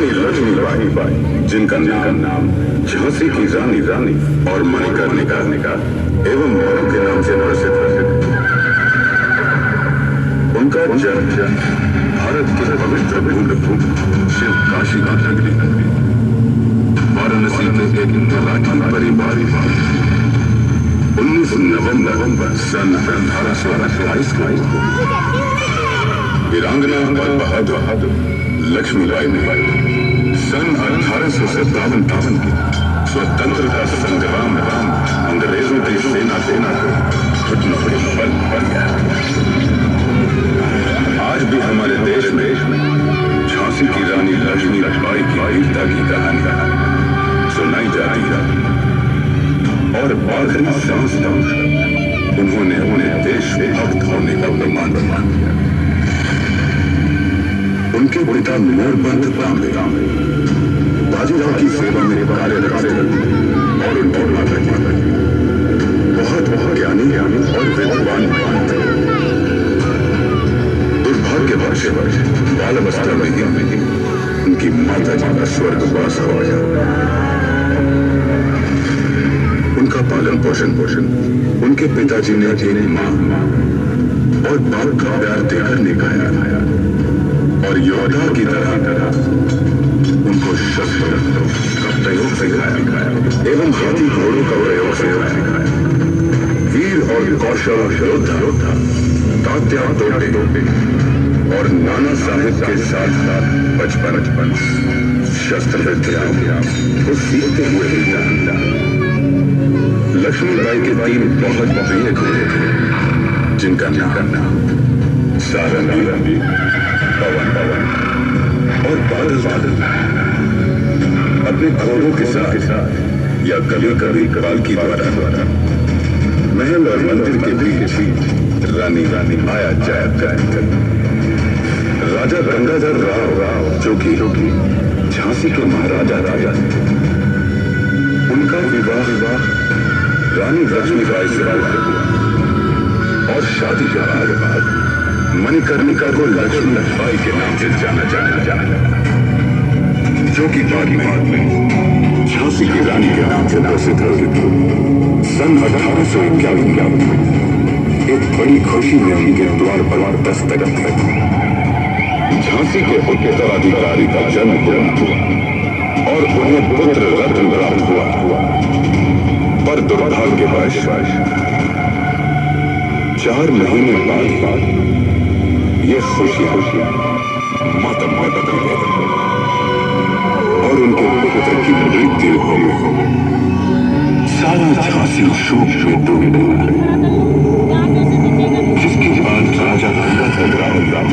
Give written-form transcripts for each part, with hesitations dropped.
रानी लक्ष्मीबाई, जिनका नाम झांसी की रानी और मणिकर्णिका एवं मनु के नाम से प्रसिद्ध है। उनका जन्म भारत के पवित्र भूमि शिव काशी की नगरी वाराणसी में एक मराठी परिवार 19 नवंबर सन 1828 को वीरांगना और बहादुर लक्ष्मीबाई ने सन 1857 की स्वतंत्रता संग्राम अंग्रेजों की सेना को घुटनों पर बल दिया। आज भी हमारे देश में झांसी की रानी लक्ष्मीबाई की वीरता की कहानी सुनाई जाती है और आखिरी सांस तक उन्होंने अपने देश भक्त होने का प्रमाण दिया। उनके पिता मोरबंद तांबे बाजीराव की सेवा में कार्यरत थे और उनके माता बहुत ज्ञानी और विद्वान थे। दुर्भाग्यवश बालावस्था में ही उनकी माता जी का स्वर्गवास हो गया। उनका पालन पोषण उनके पिताजी ने एक माँ और बाप का प्यार देकर निभाया और योद्धा की तरह उनको शस्त्र का प्रयोग सिखाया एवं हाथी घोड़ों का प्रयोग सिखाया। वीर और कौशल योद्धा तात्या टोपे और नाना साहेब के साथ बचपन शस्त्र विद्या को सीखते हुए ही जानता। लक्ष्मीबाई के 3 बहुत प्रिय घोड़े थे, जिनका नाम सारंगी, पवन और बादल। अपने घोड़ों के साथ या कभी पालकी द्वारा महल और मंदिर के बीच रानी आया जाया करती। राजा गंगाधर राव जो कि झांसी के महाराजा थे, उनका विवाह रानी लक्ष्मीबाई से हुआ और शादी के बाद मणिकर्णिका को लक्ष्मीबाई के नाम से जाना जो कि बाद में झांसी की रानी के नाम से प्रसिद्ध हुई। सन 1851 में एक बड़ी खुशी में उनके द्वार पर दस्तक दी। झांसी के उत्तराधिकारी का जन्म हुआ और उन्हें पुत्र रत्न प्राप्त हुआ। पर दुर्भाग्यवश 4 महीने बाद ये खुशियां मातम में बदल गई और उनके पुत्र की मृत्यु हो गई। सारा झांसी शोक में डूब गया, जिसके बाद राजा गंगाधर राव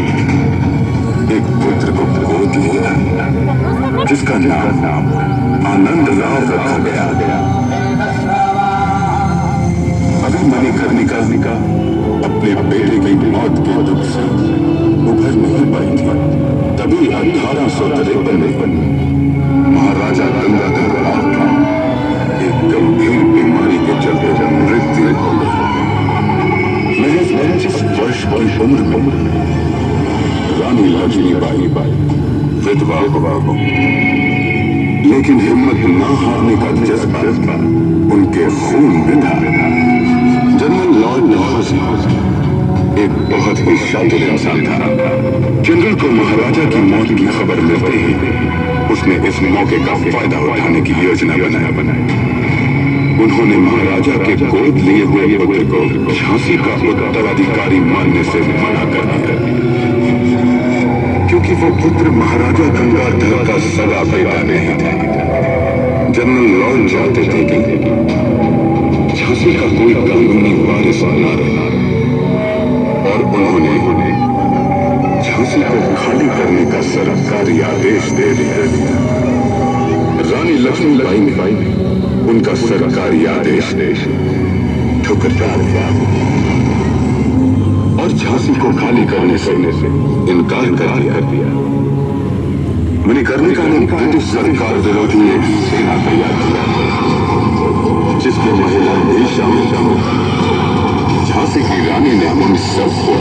एक पुत्र को गोद लिया, जिसका नाम आनंद राव रखा गया। अभी मणिकर्णिका अपने बेटे की मौत के दुख से उभर नहीं पाई थी। तभी 1853 में महाराजा गंगाधर राव की एक गंभीर बीमारी के चलते मृत्यु हो गई। महज 25 वर्ष की उम्र में रानी लक्ष्मीबाई विधवा हो, लेकिन हिम्मत न हारने का जज्बा उनके खून में था। जनरल लॉर्ड नवाजी एक बहुत ही शातिर इंसान था। जनरल को महाराजा की मौत की खबर मिलते ही उसने इस मौके का फायदा उठाने की योजना बनाई। उन्होंने महाराजा के गोद लिए हुए पुत्र को झांसी का उत्तराधिकारी मानने से मना कर दिया, क्योंकि वो पुत्र महाराजा गंगाधर का सगा बेटा नहीं था। जनरल लॉर्ड चाहते थे कि झांसी का कोई कानूनी वारिस न रहे और उन्होंने झांसी को खाली करने का सरकारी आदेश दे दिया। रानी लक्ष्मीबाई ने उनका सरकारी आदेश ठुकरा दिया और झांसी को खाली करने से इनकार कर दिया। मणिकर्णिका ने ब्रिटिश सरकार विरोधी एक सेना तैयार किया, जिसके महिला भी शामिल हो। झांसी की रानी ने उन सबको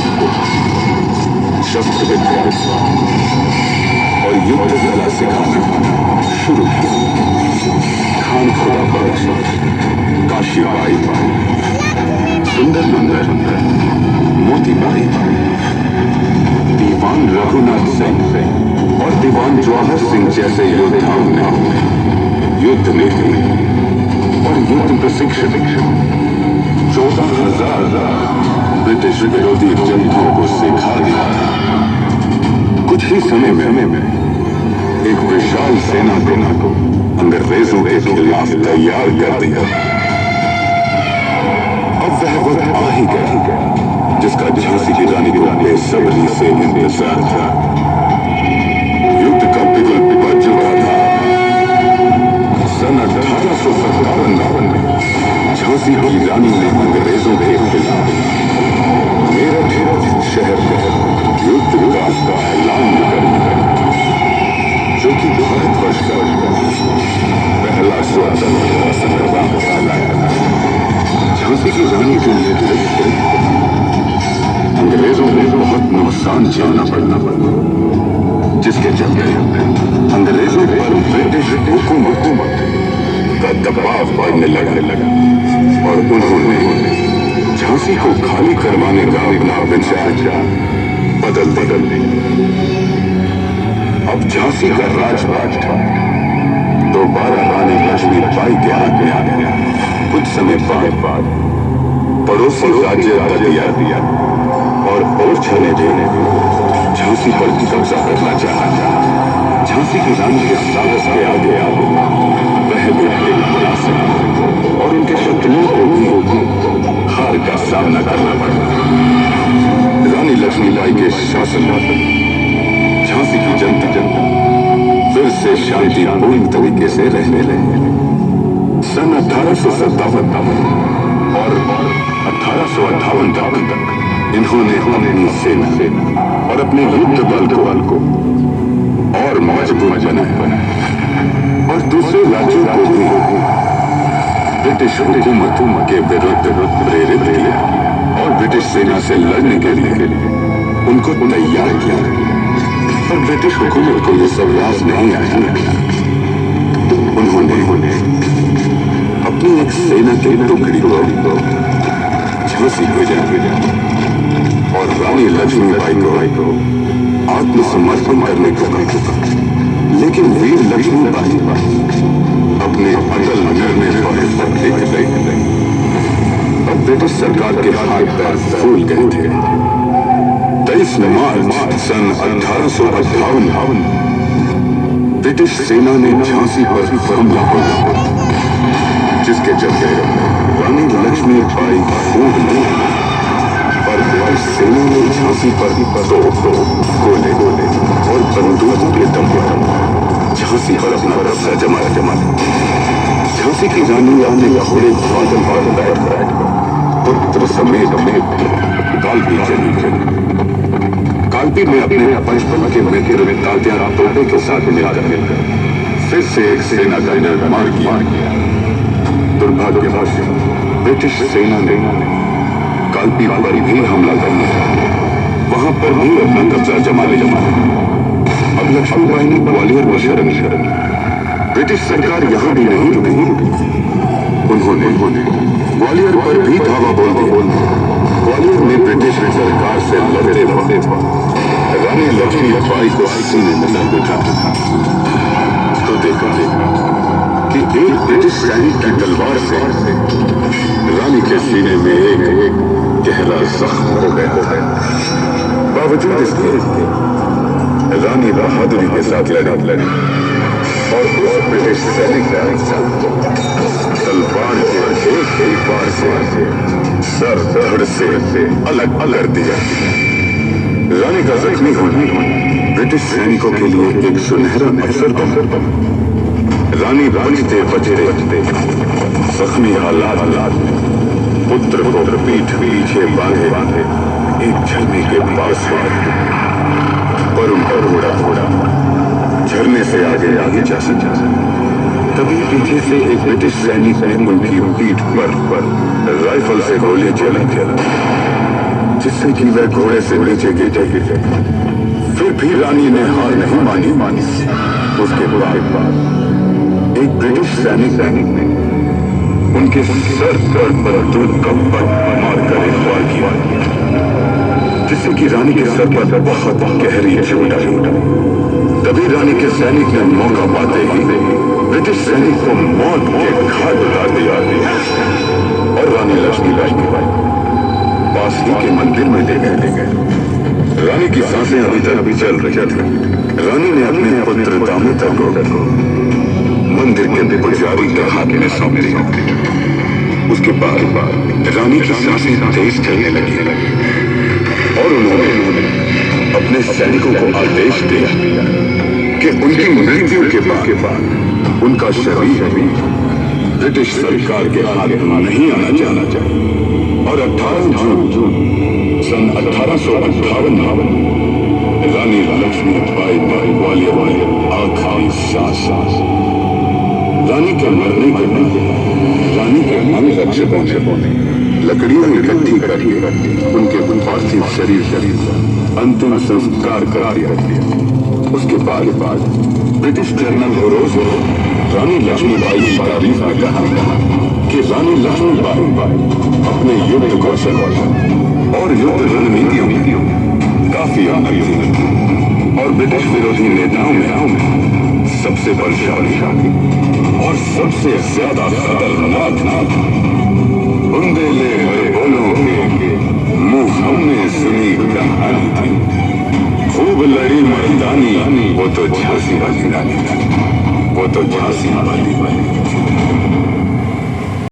शस्त्र विद्या और युद्ध फौजी कला सिखाना शुरू किया। खान खुदा बख्श, काशी बाई, सुंदर नंदर, मोती बाई, दीवान रघुनाथ सिंह और दीवान जवाहर सिंह जैसे योद्धाओं ने युद्ध नीति और युद्ध प्रशिक्षण 14,000 ब्रिटिश विरोधी जंगों को सिखा दिया। कुछ ही समय में एक विशाल सेना को अंग्रेजों के खिलाफ तैयार कर दिया। अब वह वक्त आ ही गया जिसका झांसी की रानी को बेसब्री से इंतजार था। युद्ध का बिगुल बज चुका था। सन 1857 में झांसी की रानी ने अंग्रेजों के खिलाफ मेरठ शहर में युद्ध का ऐलान कर दिया, जो कि भारतवर्ष का पहला स्वतंत्रता संग्राम कहलाया। झांसी की रानी के लिए अंग्रेजों को बहुत नुकसान झेलना पड़ा, जिसके चलते अंग्रेजों पर ब्रिटिश हुकूमत का दबाव बढ़ने लगा और उन्होंने झांसी को खाली करवाने का अपना विचार बदल दिया। अब झांसी का राजपाट दोबारा रानी लक्ष्मीबाई के हाथ में आ गया। कुछ समय बाद पड़ोसी राज्य दिया और ओरछा ने झांसी पर कब्जा करना चाहा। झांसी की रानी के साहस के आगे वह भी बना सके और उनके शत्रुओं को भी हार का सामना करना पड़ा। रानी लक्ष्मीबाई के शासन झांसी की जनता फिर से शांतिपूर्ण तरीके से रहने लगे। सन 1857 और 1858 तक इन्होंने अपनी सेना और अपने युद्ध बल को और मजबूत बनाया और दूसरे राज्यों को भी ब्रिटिश हुकूमत के विरुद्ध प्रेरित किया और ब्रिटिश सेना से लड़ने के लिए उनको तैयार किया। पर ब्रिटिश हुकूमत को ये सब राज नहीं आया। उन्होंने अपनी एक सेना की टुकड़ी को झांसी भेजा और रानी लक्ष्मीबाई को आत्मसमर्पण करने को कहा। लेकिन वीर लक्ष्मीबाई अपने अटल निर्णय पर टिक गई। अब ब्रिटिश सरकार के हाथ पैर फूल गए थे। 23 मार्च सन 1858 ब्रिटिश सेना ने झांसी पर हमला किया, जिसके चलते रानी लक्ष्मीबाई फूट गई और ब्रिटिश सेना ने झांसी पर गोले और बंदूकों के दम पर झांसी पर अपना कब्जा जमा। झांसी की रानी अपने घोड़े बादल पर बैठ पुत्र समेत कालपी चली। कालपी में अपने बचपन के मित्र तात्या तोपे के साथ मिलकर फिर से एक सेना का निर्माण किया। दुर्भाग्यवश ब्रिटिश सेना ने कालपी पर भी हमला करना, वहां पर भी अपना कब्जा जमा लिया। अब लक्ष्मीबाई ने ग्वालियर में शरण। ब्रिटिश सरकार यहां भी नहीं रुकी। उन्होंने ग्वालियर पर भी धावा बोल दिया। ग्वालियर में ब्रिटिश सरकार से लड़ते वक्त रानी लक्ष्मीबाई को सीने में दर्द उठा तो देखा कि एक ब्रिटिश सैनिक की तलवार से रानी के सीने में एक गहरा जख्म हो गया। बावजूद इसके रानी बहादुरी के साथ लड़ी और उस ब्रिटिश सैनिक ने तलवार के एक बार से सर धड़ से अलग कर दिया। रानी का जख्मी होना ब्रिटिश सैनिकों के लिए एक सुनहरा अवसर बना। रानी बचते जख्मी हालात में पुत्र को पीठ पीछे बांधे एक झरने के पास पर उनका घोड़ा झरने से आगे जा सका। तभी पीछे से एक ब्रिटिश सैनिक ने उनकी पीठ पर राइफल से गोली चला जिससे कि वह घोड़े से नीचे गिर गए। फिर भी रानी ने हार नहीं मानी। उसके बाद एक ब्रिटिश सैनिक ने उनके सर पर दूध का पट मारकर एक वार किया, जिससे कि रानी के सर पर बहुत गहरी चोट आई। तभी रानी के सैनिक ने मौका पाते ही ब्रिटिश सैनिक को मौत के घाट उतार दिया और रानी लक्ष्मीबाई पास ही के मंदिर में ले गए। रानी की सांसें अभी तक भी चल रही थी। रानी ने अपने पुत्र दामोदर को मंदिर के पुजारी के हाथ में सौंप दिया। उसके बाद रानी की सांसें तेज चलने लगी और उन्होंने अपने सैनिकों को आदेश दिया कि उनकी मृत्यु के बाद उनका शरीर ब्रिटिश सरकार के हाथ में नहीं आना चाहिए। और 18 जून सन 1858 रानी लक्ष्मीबाई ग्वालियर आखिरी सांस। रानी के मरने के बाद रानी के अंग रक्षकों ने लकड़ियां इकट्ठी करके उनके पार्थिव शरीर अंतिम संस्कार कर दिया। उसके बाद ब्रिटिश जनरल होरोज रानी लक्ष्मीबाई की तारीफ में कहा कि रानी लक्ष्मीबाई अपने युद्ध कौशल और युद्ध रणनीतियों काफी आनंद थी और ब्रिटिश विरोधी नेताओं में सबसे बलशाली और सबसे ज्यादा खतरनाक बुंदेले बोलों के मुंह हमने सुनी कहानी थी। खूब लड़ी मर्दानी, वो तो झांसी वाली रानी, वो तो झांसी वाली